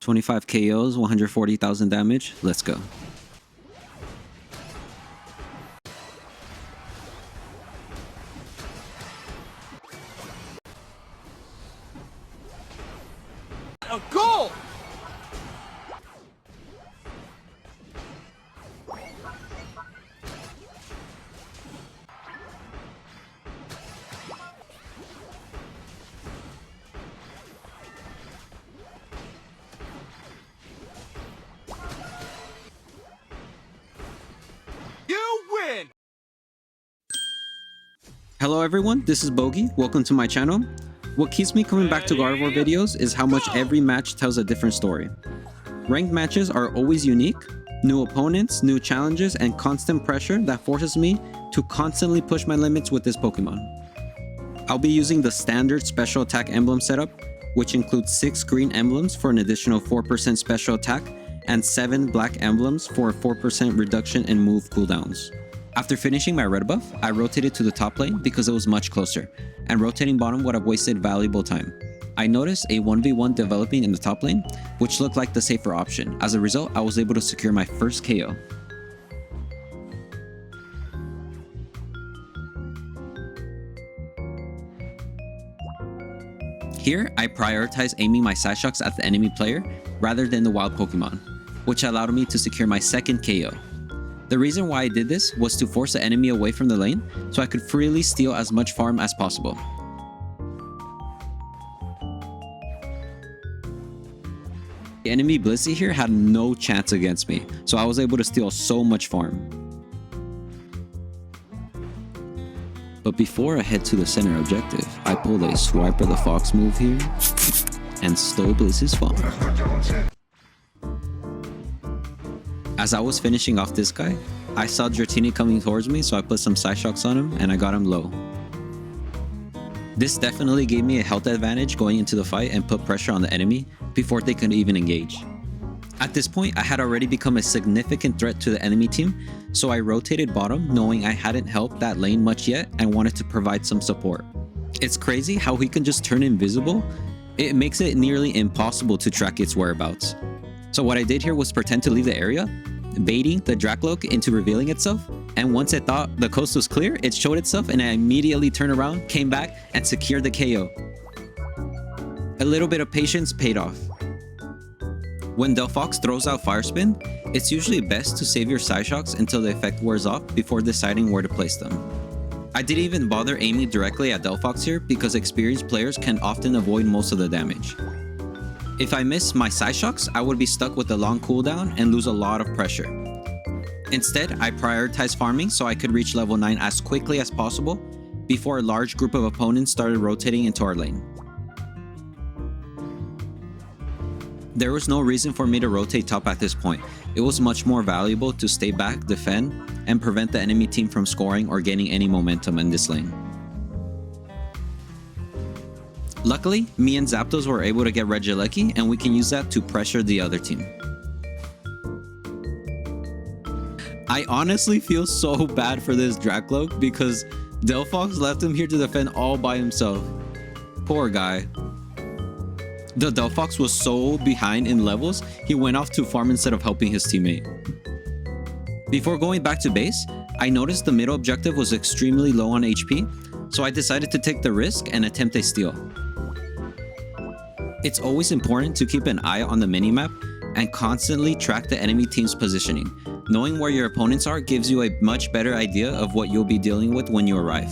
25 KOs, 140,000 damage. Let's go. A goal! Hello everyone, this is Bogey. Welcome to my channel. What keeps me coming back to Gardevoir videos is how much every match tells a different story. Ranked matches are always unique, new opponents, new challenges, and constant pressure that forces me to constantly push my limits with this Pokemon. I'll be using the standard special attack emblem setup, which includes 6 green emblems for an additional 4% special attack and 7 black emblems for a 4% reduction in move cooldowns. After finishing my red buff, I rotated to the top lane because it was much closer, and rotating bottom would have wasted valuable time. I noticed a 1v1 developing in the top lane, which looked like the safer option. As a result, I was able to secure my first KO. Here, I prioritized aiming my Psyshocks at the enemy player rather than the wild Pokemon, which allowed me to secure my second KO. The reason why I did this was to force the enemy away from the lane so I could freely steal as much farm as possible. The enemy Blissey here had no chance against me, so I was able to steal so much farm. But before I head to the center objective, I pulled a Swiper the Fox move here and stole Blissey's farm. As I was finishing off this guy, I saw Dratini coming towards me, so I put some Psyshocks on him and I got him low. This definitely gave me a health advantage going into the fight and put pressure on the enemy before they could even engage. At this point, I had already become a significant threat to the enemy team, so I rotated bottom knowing I hadn't helped that lane much yet and wanted to provide some support. It's crazy how he can just turn invisible. It makes it nearly impossible to track its whereabouts. So what I did here was pretend to leave the area, baiting the Dracloak into revealing itself, and once it thought the coast was clear, it showed itself and I immediately turned around, came back, and secured the KO. A little bit of patience paid off. When Delphox throws out Fire Spin, it's usually best to save your Psyshocks until the effect wears off before deciding where to place them. I didn't even bother aiming directly at Delphox here because experienced players can often avoid most of the damage. If I miss my Psyshocks, I would be stuck with a long cooldown and lose a lot of pressure. Instead, I prioritized farming so I could reach level 9 as quickly as possible before a large group of opponents started rotating into our lane. There was no reason for me to rotate top at this point. It was much more valuable to stay back, defend, and prevent the enemy team from scoring or gaining any momentum in this lane. Luckily, me and Zapdos were able to get Regieleki, and we can use that to pressure the other team. I honestly feel so bad for this Dracloak because Delphox left him here to defend all by himself. Poor guy. The Delphox was so behind in levels, he went off to farm instead of helping his teammate. Before going back to base, I noticed the middle objective was extremely low on HP, so I decided to take the risk and attempt a steal. It's always important to keep an eye on the minimap and constantly track the enemy team's positioning. Knowing where your opponents are gives you a much better idea of what you'll be dealing with when you arrive.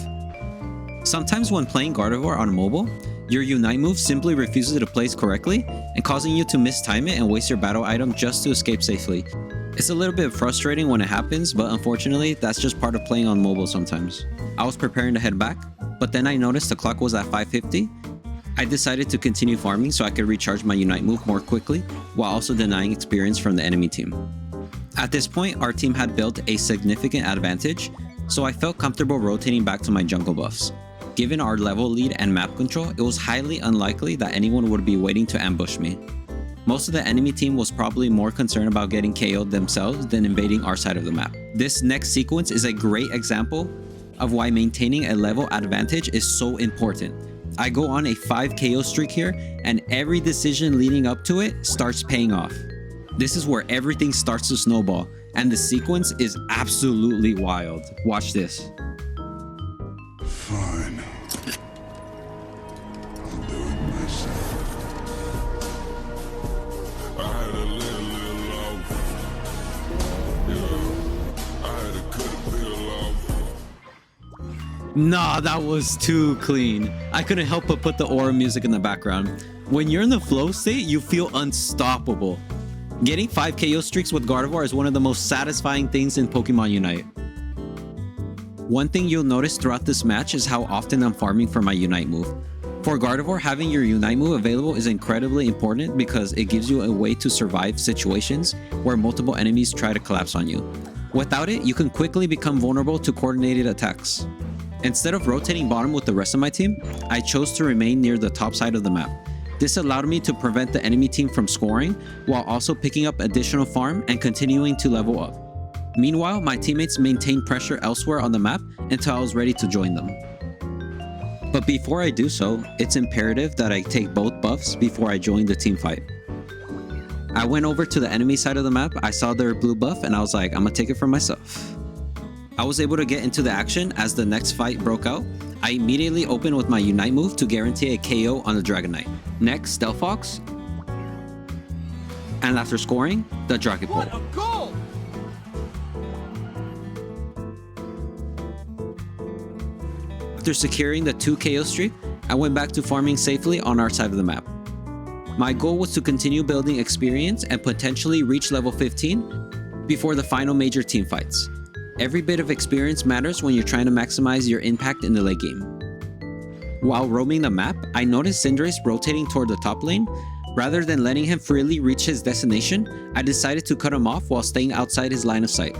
Sometimes when playing Gardevoir on mobile, your Unite move simply refuses to place correctly and causing you to mistime it and waste your battle item just to escape safely. It's a little bit frustrating when it happens, but unfortunately, that's just part of playing on mobile sometimes. I was preparing to head back, but then I noticed the clock was at 5:50. I decided to continue farming so I could recharge my Unite move more quickly while also denying experience from the enemy team. At this point, our team had built a significant advantage, so I felt comfortable rotating back to my jungle buffs. Given our level lead and map control, it was highly unlikely that anyone would be waiting to ambush me. Most of the enemy team was probably more concerned about getting KO'd themselves than invading our side of the map. This next sequence is a great example of why maintaining a level advantage is so important. I go on a 5 KO streak here, and every decision leading up to it starts paying off. This is where everything starts to snowball, and the sequence is absolutely wild. Watch this. Fine. I'll do it myself. I had a little love. Yeah, I had a good bit of love. Nah, that was too clean. I couldn't help but put the aura music in the background. When you're in the flow state, you feel unstoppable. Getting 5 KO streaks with Gardevoir is one of the most satisfying things in Pokemon Unite. One thing you'll notice throughout this match is how often I'm farming for my Unite move. For Gardevoir, having your Unite move available is incredibly important because it gives you a way to survive situations where multiple enemies try to collapse on you. Without it, you can quickly become vulnerable to coordinated attacks. Instead of rotating bottom with the rest of my team, I chose to remain near the top side of the map. This allowed me to prevent the enemy team from scoring while also picking up additional farm and continuing to level up. Meanwhile, my teammates maintained pressure elsewhere on the map until I was ready to join them. But before I do so, it's imperative that I take both buffs before I join the team fight. I went over to the enemy side of the map, I saw their blue buff, and I was like, I'm gonna take it for myself. I was able to get into the action as the next fight broke out. I immediately opened with my Unite move to guarantee a KO on the Dragonite. Next, Delphox. And after scoring, the Dragon Pole. What a goal! After securing the 2 KO streak, I went back to farming safely on our side of the map. My goal was to continue building experience and potentially reach level 15 before the final major team fights. Every bit of experience matters when you're trying to maximize your impact in the late game. While roaming the map, I noticed Cinderace rotating toward the top lane. Rather than letting him freely reach his destination, I decided to cut him off while staying outside his line of sight.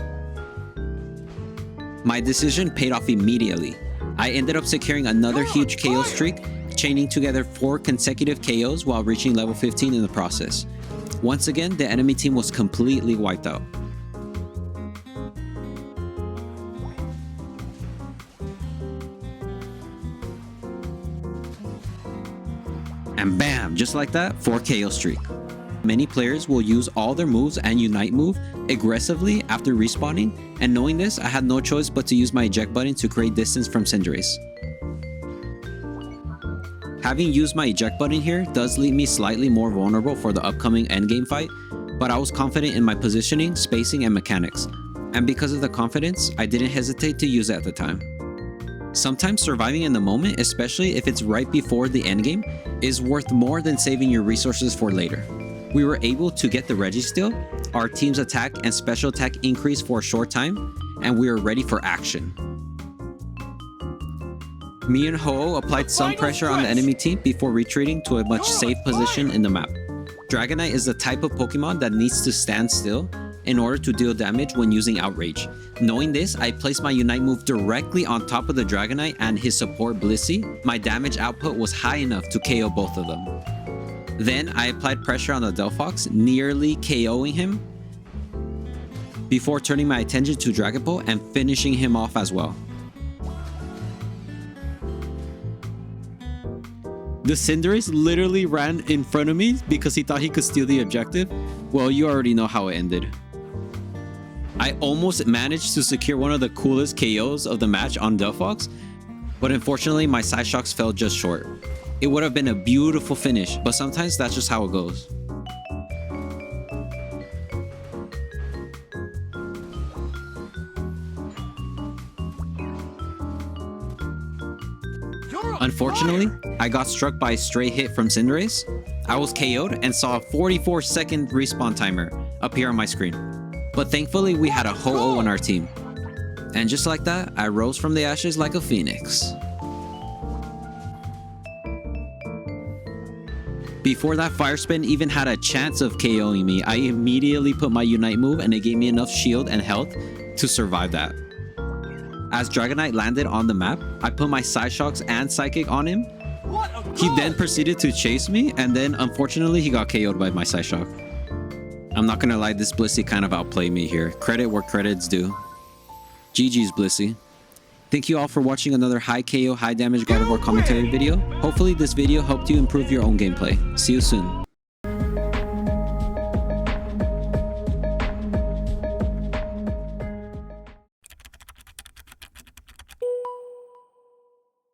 My decision paid off immediately. I ended up securing another huge KO streak, chaining together 4 consecutive KOs while reaching level 15 in the process. Once again, the enemy team was completely wiped out. And bam, just like that, 4 KO streak. Many players will use all their moves and Unite move aggressively after respawning, and knowing this, I had no choice but to use my eject button to create distance from Cinderace. Having used my eject button here does leave me slightly more vulnerable for the upcoming endgame fight, but I was confident in my positioning, spacing, and mechanics. And because of the confidence, I didn't hesitate to use it at the time. Sometimes surviving in the moment, especially if it's right before the endgame, is worth more than saving your resources for later. We were able to get the Registeel, our team's attack and special attack increased for a short time, and we were ready for action. Me and Ho-Oh applied some pressure on the enemy team before retreating to a much safe position in the map. Dragonite is the type of Pokemon that needs to stand still in order to deal damage when using Outrage. Knowing this, I placed my Unite move directly on top of the Dragonite and his support Blissey. My damage output was high enough to KO both of them. Then I applied pressure on the Delphox, nearly KOing him, before turning my attention to Dragon Ball and finishing him off as well. The Cinderace literally ran in front of me because he thought he could steal the objective. Well, you already know how it ended. I almost managed to secure one of the coolest KOs of the match on Delphox, but unfortunately my Psyshocks fell just short. It would have been a beautiful finish, but sometimes that's just how it goes. Unfortunately, I got struck by a stray hit from Cinderace. I was KO'd and saw a 44-second respawn timer appear on my screen. But thankfully, we had a Ho-Oh on our team. And just like that, I rose from the ashes like a phoenix. Before that Fire Spin even had a chance of KOing me, I immediately put my Unite move and it gave me enough shield and health to survive that. As Dragonite landed on the map, I put my Psyshocks and Psychic on him. He then proceeded to chase me, and then unfortunately he got KO'd by my Psyshock. I'm not gonna lie, this Blissey kind of outplayed me here. Credit where credit's due. GG's Blissey. Thank you all for watching another high KO, high damage Gardevoir commentary video. Hopefully this video helped you improve your own gameplay. See you soon.